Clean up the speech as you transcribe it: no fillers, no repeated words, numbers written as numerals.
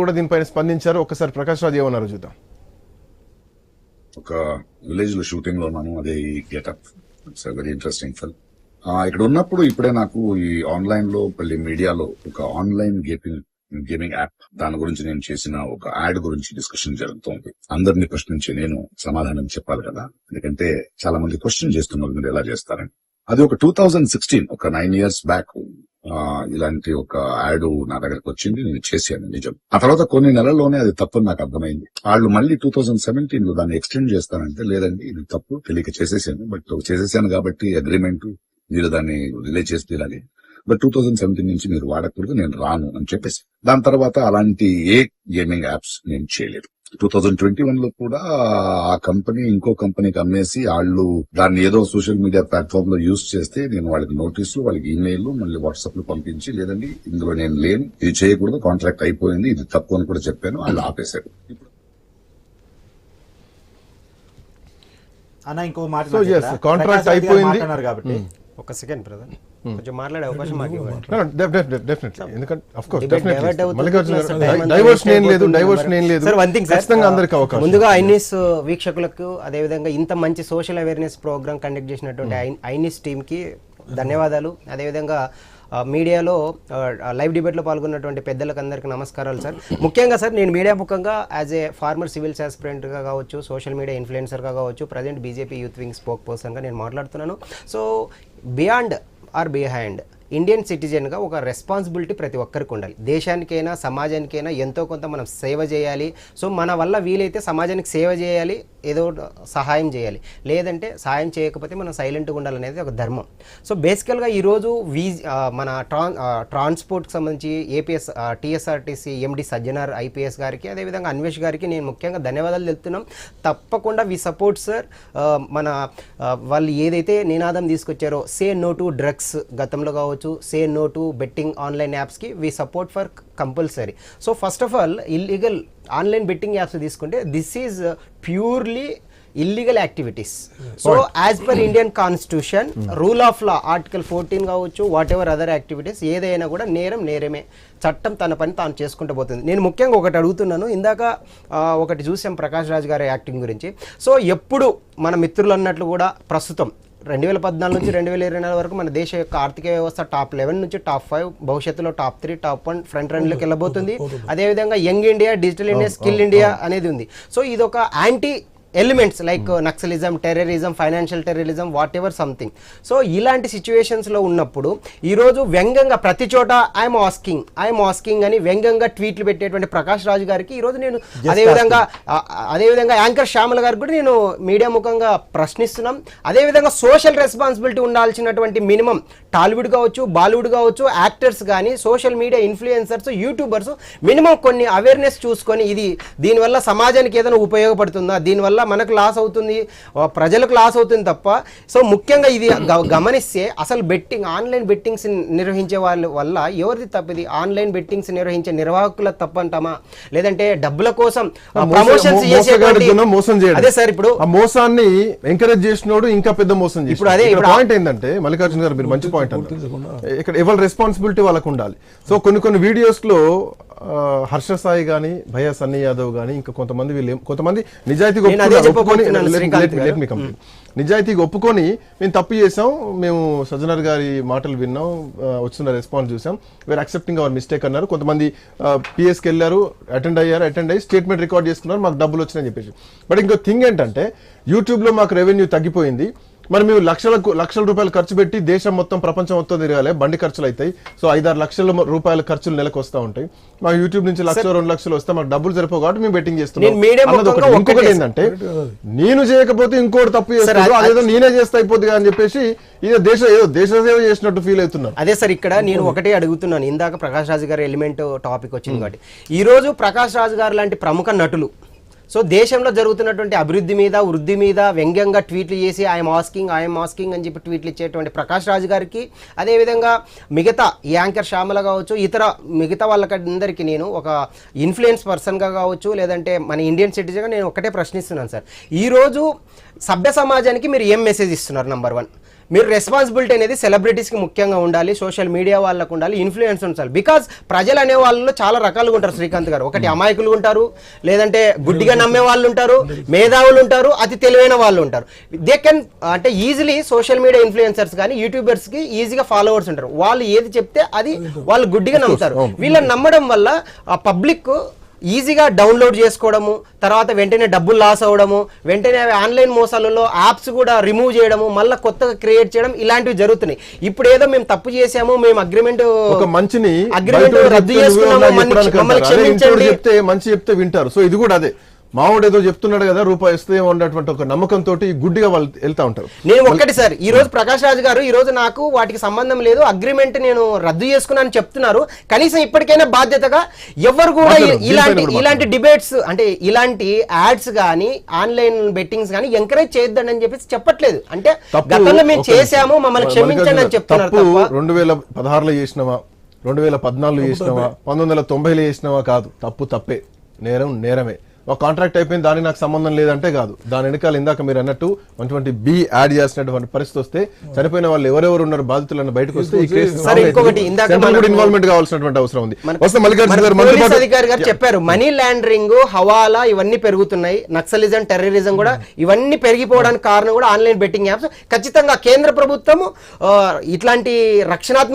కూడా దీనిపైన స్పందించారు. ఒకసారి ప్రకాష్ రాజ్ ఏమన్నారు చూద్దాం. ఒక విలేజ్ లో షూటింగ్ లో ఉన్నాను, అదే ఈ getup. It's very interesting film. ఇక్కడ ఉన్నప్పుడు ఇప్పుడే నాకు ఈ ఆన్లైన్ లో మళ్ళీ మీడియాలో ఒక ఆన్లైన్ గేమింగ్ యాప్, దాని గురించి నేను చేసిన ఒక యాడ్ గురించి డిస్కషన్ జరుగుతోంది. అందరినీ ప్రశ్నించి నేను సమాధానం చెప్పాలి కదా, ఎందుకంటే చాలా మంది క్వశ్చన్ చేస్తున్నారు మీరు ఎలా చేస్తారని. అది ఒక 2016, ఒక 9 years బ్యాక్ ఇలాంటి ఒక యాడ్ నా దగ్గరకు వచ్చింది, నేను చేశాను నిజం. ఆ తర్వాత కొన్ని నెలల్లోనే అది తప్పని నాకు అర్థమైంది. వాళ్ళు మళ్ళీ 2017 లో దాన్ని ఎక్స్టెండ్ చేస్తానంటే, లేదండి ఇది తప్పు, తెలియక చేసేసాను, బట్ చేసేసాను కాబట్టి అగ్రిమెంట్, మీరు దాన్ని రిలే చేసి తీరాలి, బట్ 2017 నుంచి మీరు వాడకూడదు, నేను రాను అని చెప్పేసి. దాని తర్వాత అలాంటి ఏ గేమింగ్ యాప్స్ నేను చేయలేదు. 2021 లో కూడా ఆ కంపెనీ ఇంకో కంపెనీకి అమ్మేసి వాళ్ళు దాన్ని ఏదో సోషల్ మీడియా ప్లాట్ఫామ్ లో యూజ్ చేస్తే, నేను వాళ్ళకి నోటీసులు, వాళ్ళకి ఈమెయిల్, మళ్ళీ వాట్సాప్ లో పంపించి, లేదండి ఇందులో నేను లేను, ఇది చేయకూడదు, కాంట్రాక్ట్ అయిపోయింది, ఇది తప్పు అని కూడా చెప్పాను. వాళ్ళు ఆపేశారు. అన్న ఇంకో మాట కాంట్రాక్ట్ అయిపోయింది కాబట్టి ఒక సెకండ్ బ్రదర్, కొంచెం మాట్లాడే అవకాశం మాకు ఇవ్వండి. ఎందుకంటే ఆఫ్ కోర్స్ డైవర్షన్ ఏం లేదు, సార్ వన్ థింగ్ సార్, ముందుగా ఐనిస్ వీక్షకులకు, అదేవిధంగా ఇంత మంచి సోషల్ అవేర్నెస్ ప్రోగ్రామ్ కండక్ట్ చేసినటువంటి ఐనిస్ టీమ్ కి ధన్యవాదాలు. అదేవిధంగా మీడియాలో లైవ్ డిబేట్లో పాల్గొన్నటువంటి పెద్దలకు అందరికీ నమస్కారాలు సార్. ముఖ్యంగా సార్, నేను మీడియా ముఖంగా యాజ్ ఏ ఫార్మర్ సివిల్స్ ఆస్పిరెంట్గా కావచ్చు, సోషల్ మీడియా ఇన్ఫ్లుయెన్సర్గా కావచ్చు, present BJP youth wing spoke పర్సన్గా నేను మాట్లాడుతున్నాను. So beyond or behind Indian సిటిజన్గా ఒక రెస్పాన్సిబిలిటీ ప్రతి ఒక్కరికి ఉండాలి. దేశానికైనా సమాజానికైనా ఎంతో కొంత మనం సేవ చేయాలి. సో మన వల్ల వీలైతే సమాజానికి సేవ చేయాలి, ఏదో సహాయం చేయాలి, లేదంటే సహాయం చేయకపోతే మనం సైలెంట్గా ఉండాలనేది ఒక ధర్మం. సో బేసికల్గా ఈరోజు మన ట్రాన్స్పోర్ట్కి సంబంధించి టీఎస్ఆర్టీసీ ఎండి సజ్జనార్ ఐపీఎస్ గారికి, అదేవిధంగా అన్వేష్ గారికి నేను ముఖ్యంగా ధన్యవాదాలు తెలుపుతున్నాం. తప్పకుండా వి సపోర్ట్ సార్. మన వాళ్ళు ఏదైతే నినాదం తీసుకొచ్చారో, సే నో టు డ్రగ్స్, గతంలో కావచ్చు, say no to betting online యాప్స్కి we support for compulsory. So first of all illegal online betting apps తీసుకుంటే this is purely illegal activities. So as per Indian constitution, rule of law article 14 కావచ్చు, what ever other activities, ఏదైనా కూడా నేరం నేరమే, చట్టం తన పని తాను చేసుకుంటూ పోతుంది. నేను ముఖ్యంగా ఒకటి అడుగుతున్నాను, ఇందాక ఒకటి చూసాం ప్రకాష్ రాజ్ గారి యాక్టింగ్ గురించి. సో ఎప్పుడు మన మిత్రులు అన్నట్లు కూడా ప్రస్తుతం 2014 నుంచి 2024 వరకు మన దేశ యొక్క ఆర్థిక వ్యవస్థ టాప్ 11 నుంచి టాప్ 5, భవిష్యత్తులో టాప్ 3, టాప్ 1 ఫ్రంట్ రన్లోకి వెళ్ళబోతుంది. అదేవిధంగా young India, digital India, skill India అనేది ఉంది. సో ఇది ఒక anti elements like naxalism, terrorism, financial terrorism, what ever something. So ఇలాంటి సిచ్యువేషన్స్లో ఉన్నప్పుడు ఈరోజు వ్యంగ్యంగా ప్రతి చోట ఐఎమ్ ఆస్కింగ్ అని వ్యంగ్యంగా ట్వీట్లు పెట్టేటువంటి ప్రకాష్ రాజ్ గారికి ఈరోజు నేను అదేవిధంగా యాంకర్ శ్యామల గారికి కూడా నేను మీడియా ముఖంగా ప్రశ్నిస్తున్నాం. అదేవిధంగా సోషల్ రెస్పాన్సిబిలిటీ ఉండాల్సినటువంటి మినిమం టాలీవుడ్ కావచ్చు, బాలీవుడ్ కావచ్చు, యాక్టర్స్ కానీ, social media influencers, YouTubers minimum కొన్ని అవేర్నెస్ చూసుకొని, ఇది దీనివల్ల సమాజానికి ఏదైనా ఉపయోగపడుతుందా, దీనివల్ల మనకు లాస్ అవుతుంది, ప్రజలకు లాస్ అవుతుంది తప్ప. సో ముఖ్యంగా ఇది గమనిస్తే అసలు ఆన్లైన్ బెట్టింగ్స్ నిర్వహించే వాళ్ళ వల్ల ఎవరిది తప్పిది? ఆన్లైన్ బెట్టింగ్స్ నిర్వహించే నిర్వాహకుల తప్పంటామా, లేదంటే డబ్బుల కోసం ప్రమోషన్స్ అదే సార్. ఇప్పుడు ఆ మోసాన్ని ఎంకరేజ్ చేసినోడు ఇంకా పెద్ద మోసం చేసి. ఇప్పుడు అదే పాయింట్ ఏంటంటే, మల్లికార్జున గారు మీరు మంచి పాయింట్ అన్నారు, ఇక్కడ ఎవరి రెస్పాన్సిబిలిటీ వాళ్ళకు ఉండాలి. సో కొన్ని వీడియోస్ లో హర్ష సాయి గానీ, భయ్యా సన్నీ యాదవ్ గానీ, ఇంకా కొంతమంది నిజాయితీగా ఒప్పుకొని మేము తప్పు చేసాం, మేము సజ్జనర్ గారి మాటలు విన్నాం, వస్తున్న రెస్పాన్స్ చూసాం, వేర్ అక్సెప్టింగ్ అవర్ మిస్టేక్ అన్నారు. కొంతమంది పిఎస్కి వెళ్ళారు, అటెండ్ అయ్యి స్టేట్మెంట్ రికార్డ్ చేసుకున్నారు, మాకు డబ్బులు వచ్చినాయని చెప్పేసి. బట్ ఇంకో థింగ్ ఏంటంటే, యూట్యూబ్ లో మాకు రెవెన్యూ తగ్గిపోయింది, మరి మేము లక్షల రూపాయలు ఖర్చు పెట్టి దేశం మొత్తం, ప్రపంచం మొత్తం తిరగాలి, బండి ఖర్చులు అవుతాయి. సో 5-6 లక్షల రూపాయల ఖర్చులు నెలకు వస్తూ ఉంటాయి. మాకు యూట్యూబ్ నుంచి 1-2 లక్షలు వస్తే మాకు డబ్బులు సరిపోవు కాబట్టి మేము బెట్టింగ్ చేస్తున్నాం. ఇంకొకటి ఏంటంటే, నేను చేయకపోతే ఇంకోటి తప్పు చేస్తాడు, అదేదో నేనే చేస్తే అయిపోతుంది అని చెప్పేసి దేశ సేవ చేసినట్టు ఫీల్ అవుతున్నారు. అదే సార్, ఇక్కడ నేను ఒకటే అడుగుతున్నాను. ఇందాక ప్రకాష్ రాజ్ గారి ఎలిమెంట్ టాపిక్ వచ్చింది కాబట్టి, ఈ రోజు ప్రకాష్ రాజ్ గారు లాంటి ప్రముఖ నటులు సో దేశంలో జరుగుతున్నటువంటి అభివృద్ధి మీద, వృద్ధి మీద వ్యంగ్యంగా ట్వీట్లు చేసి ఐఎమ్ ఆస్కింగ్ అని చెప్పి ట్వీట్లు ఇచ్చేటువంటి ప్రకాష్ రాజ్ గారికి, అదేవిధంగా మిగతా యాంకర్ శ్యామల కావచ్చు, మిగతా వాళ్ళకందరికీ నేను ఒక ఇన్ఫ్లుయెన్స్ పర్సన్గా కావచ్చు, లేదంటే మన ఇండియన్ సిటిజన్గా నేను ఒకటే ప్రశ్నిస్తున్నాను సార్. ఈరోజు సభ్య సమాజానికి మీరు ఏం మెసేజ్ ఇస్తున్నారు? నంబర్ 1, మీరు రెస్పాన్సిబిలిటీ అనేది సెలబ్రిటీస్ కి ముఖ్యంగా ఉండాలి, సోషల్ మీడియా వాళ్ళకు ఉండాలి, ఇన్ఫ్లుయెన్స్ ఉండాలి. బికాస్ ప్రజలు అనే వాళ్ళు చాలా రకాలుగా ఉంటారు శ్రీకాంత్ గారు. ఒకటి అమాయకులు ఉంటారు, లేదంటే గుడ్డిగా నమ్మే వాళ్ళు ఉంటారు, మేధావులు ఉంటారు, అతి తెలివైన వాళ్ళు ఉంటారు. దే కెన్ అంటే ఈజీలీ సోషల్ మీడియా ఇన్ఫ్లుయెన్సర్స్ కానీ యూట్యూబర్స్ కి ఈజీగా ఫాలోవర్స్ ఉంటారు. వాళ్ళు ఏది చెప్తే అది వాళ్ళు గుడ్డిగా నమ్ముతారు. వీళ్ళని నమ్మడం వల్ల ఆ పబ్లిక్ ఈజీగా డౌన్లోడ్ చేసుకోవడము, తర్వాత వెంటనే డబ్బులు లాస్ అవ్వడము, వెంటనే ఆన్లైన్ మోసాలలో యాప్స్ కూడా రిమూవ్ చేయడము, మళ్ళీ కొత్తగా క్రియేట్ చేయడం, ఇలాంటివి జరుగుతున్నాయి. ఇప్పుడు ఏదో మేము తప్పు చేసాము, మేము అగ్రిమెంట్ రద్దు చేసుకున్నాము, మమ్మల్ని క్షమించండి చెప్తే మంచి చెప్తే వింటారు. సో ఇది కూడా అదే, మామూడు ఏదో చెప్తున్నాడు కదా రూపాయి ఇస్తే ఉన్నటువంటి ఒక నమ్మకంతో గుడ్డిగా వాళ్ళు వెళ్తా ఉంటారు. నేను ఒక్కటి సార్, ఈ రోజు ప్రకాష్ రాజ్ గారు ఈ రోజు నాకు వాటికి సంబంధం లేదు, అగ్రిమెంట్ నేను రద్దు చేసుకున్నాను చెప్తున్నారు. కనీసం ఇప్పటికైనా బాధ్యతగా ఎవరు కూడా ఇలాంటి డిబేట్స్ అంటే ఇలాంటి యాడ్స్ కానీ ఆన్లైన్ బెట్టింగ్స్ కానీ ఎంకరేజ్ చేయొద్దని అని చెప్పేసి చెప్పట్లేదు. అంటే గతంలో మేము చేసాము, మమ్మల్ని క్షమించండి అని చెప్తున్నారు. 2016లో చేసినవా, 2014లో చేసినవా, 1990లో చేసినవా కాదు. తప్పు తప్పే, నేరం నేరమే. ఒక కాంట్రాక్ట్ అయిపోయింది, దానికి నాకు సంబంధం లేదంటే కాదు. దాని వెనకాల ఇందాక మీరు అన్నట్టు అటువంటి బి యాడ్ చేసినటువంటి పరిస్థితి వస్తే, చనిపోయిన వాళ్ళు ఎవరెవరు ఉన్నారు బాధితులను బయటకు వస్తే ఈ కేసు ఇన్వాల్వ్మెంట్ కావాల్సినటువంటి అవసరం ఉంది. పోలీస్ అధికారి గారు చెప్పారు, మనీ లాండరింగ్, హవాలా ఇవన్నీ పెరుగుతున్నాయి, నక్సలిజం, టెర్రరిజం కూడా ఇవన్నీ పెరిగిపోవడానికి కారణం కూడా ఆన్లైన్ బెట్టింగ్ యాప్స్. ఖచ్చితంగా కేంద్ర ప్రభుత్వం ఇట్లాంటి రక్షణాత్మక